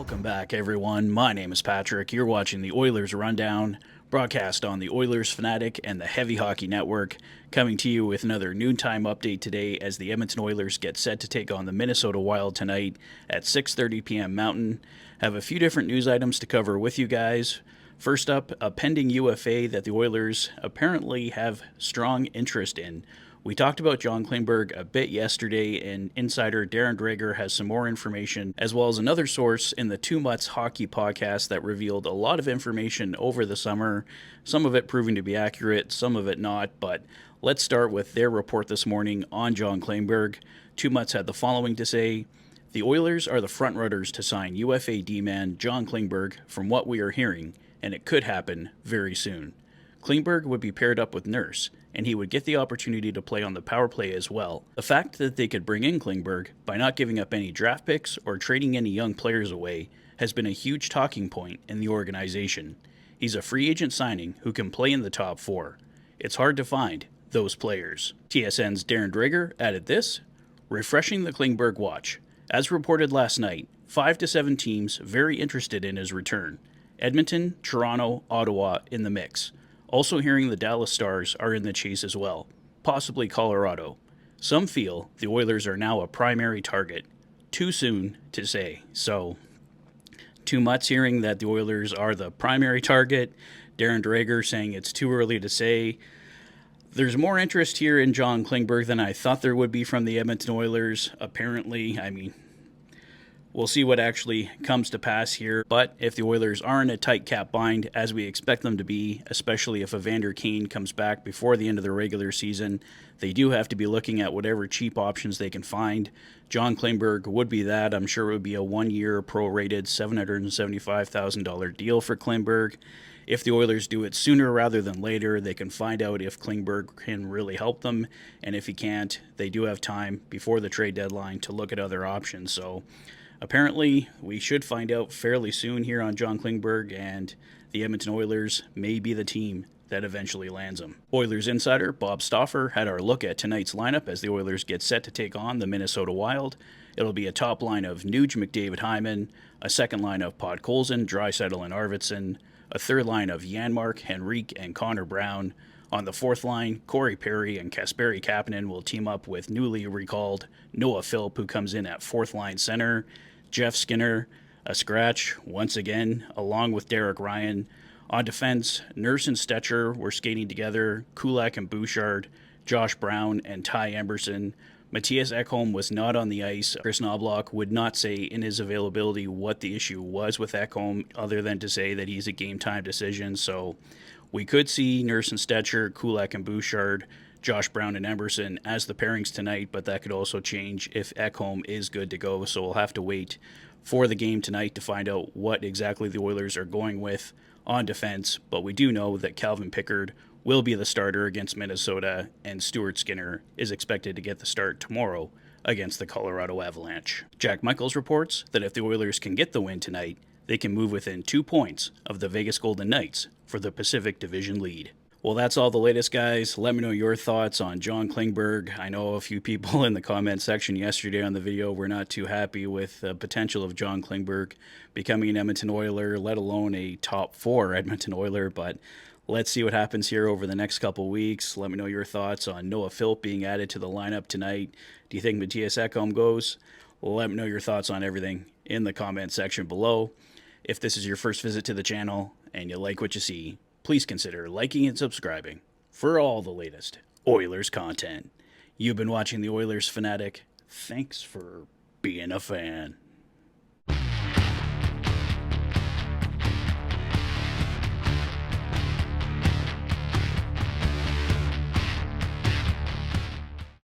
Welcome back, everyone. My name is Patrick. You're watching the Oilers Rundown, broadcast on the Oilers Fanatic and the Heavy Hockey Network, coming to you with another noontime update today as the Edmonton Oilers get set to take on the Minnesota Wild tonight at 6:30 p.m. Mountain. Have a few different news items to cover with you guys. First up, a pending UFA that the Oilers apparently have strong interest in. We talked about John Klingberg a bit yesterday, and insider Darren Dreger has some more information, as well as another source in the Two Mutts Hockey podcast that revealed a lot of information over the summer, some of it proving to be accurate, some of it not, but let's start with their report this morning on John Klingberg. Two Mutts had the following to say: "The Oilers are the frontrunners to sign UFA D-man John Klingberg from what we are hearing, and it could happen very soon. Klingberg would be paired up with Nurse, and he would get the opportunity to play on the power play as well. The fact that they could bring in Klingberg by not giving up any draft picks or trading any young players away has been a huge talking point in the organization. He's a free agent signing who can play in the top four. It's hard to find those players." TSN's Darren Dreger added this: "Refreshing the Klingberg watch. As reported last night, 5 to 7 teams very interested in his return. Edmonton, Toronto, Ottawa in the mix. Also hearing the Dallas Stars are in the chase as well, possibly Colorado. Some feel the Oilers are now a primary target. Too soon to say." So, Two Mutts hearing that the Oilers are the primary target. Darren Dreger saying it's too early to say. There's more interest here in John Klingberg than I thought there would be from the Edmonton Oilers. Apparently, we'll see what actually comes to pass here. But if the Oilers are in a tight cap bind, as we expect them to be, especially if Evander Kane comes back before the end of the regular season, they do have to be looking at whatever cheap options they can find. John Klingberg would be that. I'm sure it would be a one-year prorated $775,000 deal for Klingberg. If the Oilers do it sooner rather than later, they can find out if Klingberg can really help them. And if he can't, they do have time before the trade deadline to look at other options. So, apparently, we should find out fairly soon here on John Klingberg, and the Edmonton Oilers may be the team that eventually lands him. Oilers insider Bob Stauffer had our look at tonight's lineup as the Oilers get set to take on the Minnesota Wild. It'll be a top line of Nuge, McDavid, Hyman, a second line of Podkolzin, Draisaitl, and Arvidsson, a third line of Janmark, Henrique, and Connor Brown. On the fourth line, Corey Perry and Kasperi Kapanen will team up with newly recalled Noah Philp, who comes in at fourth line center, Jeff Skinner, a scratch once again, along with Derek Ryan. On defense, Nurse and Stetcher were skating together, Kulak and Bouchard, Josh Brown, and Ty Emberson. Matthias Ekholm was not on the ice. Chris Knobloch would not say in his availability what the issue was with Ekholm, other than to say that he's a game-time decision. So we could see Nurse and Stetcher, Kulak and Bouchard, Josh Brown and Emberson as the pairings tonight, but that could also change if Ekholm is good to go. So we'll have to wait for the game tonight to find out what exactly the Oilers are going with on defense. But we do know that Calvin Pickard will be the starter against Minnesota, and Stuart Skinner is expected to get the start tomorrow against the Colorado Avalanche. Jack Michaels reports that if the Oilers can get the win tonight, they can move within 2 points of the Vegas Golden Knights for the Pacific Division lead. Well, that's all the latest, guys. Let me know your thoughts on John Klingberg. I know a few people in the comment section yesterday on the video were not too happy with the potential of John Klingberg becoming an Edmonton Oiler, let alone a top 4 Edmonton Oiler, but let's see what happens here over the next couple weeks. Let me know your thoughts on Noah Philp being added to the lineup tonight. Do you think Matthias Ekholm goes? Let me know your thoughts on everything in the comment section below. If this is your first visit to the channel and you like what you see, please consider liking and subscribing for all the latest Oilers content. You've been watching the Oilers Fanatic. Thanks for being a fan.